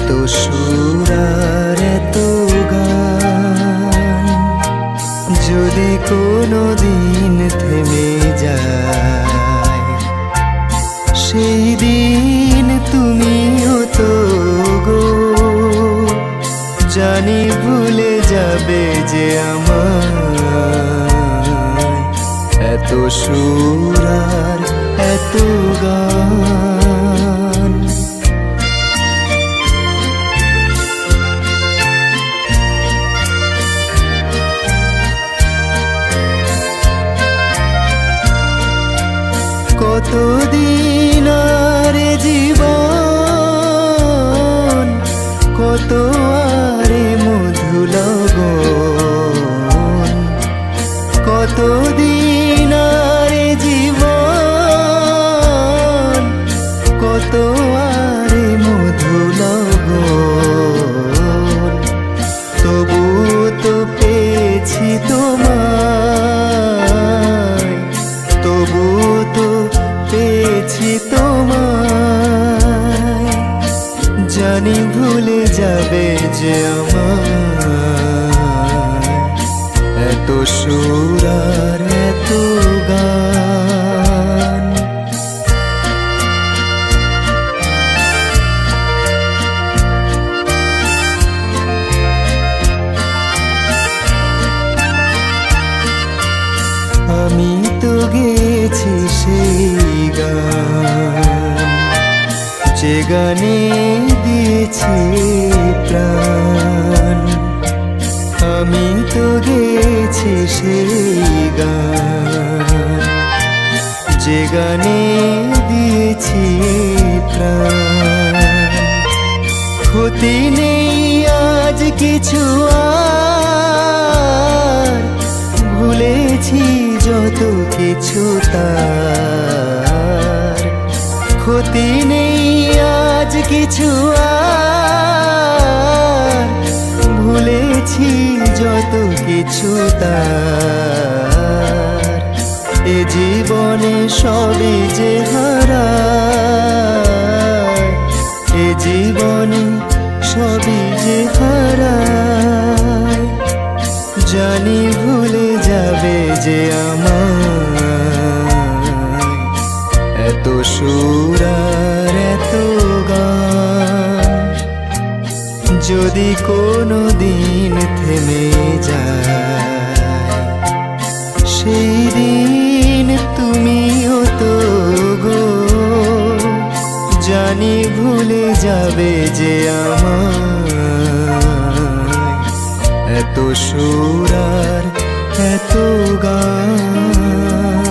এত সুর আর এত গান যদি কোনো দিন থেমে যায়, সেই দিন তুমিও তো গো জানি ভুলে যাবে যে আমার এত সুর আর এত গান। কতদিন আর জীবন, কত আরে মধু লগন, কতদিন আর জীবন, কত আরে মধু লগন। তবু তো পেয়েছি তোমায়, তবু তো পেয়েছি তোমায়, জানি ভুলে যাবে যে আমার এত সুর আর এত গান। আমি তো গেছি সেই গান, যে গানে দিয়েছি প্রাণ। আমি তো গেছি সেই গান, যে গানে দিয়েছি প্রাণ। ক্ষতি নেই আজ কিছু আর, ভুলেছি যত কিছু তার। ক্ষতি নেই আজ কিছু আর, ভুলেছি যত কিছু তার। এ জীবনে সবই যে হারায়, এ জীবনে সবই যে হারায়, জানি ভুলে যাবে যে আমার এত সুর আর এত গান যদি কোনো দিন থেমে যায়, সেই দিন তুমিও তো গো জানি ভুলে যাবে যে আমার এত সুর আর এত গান।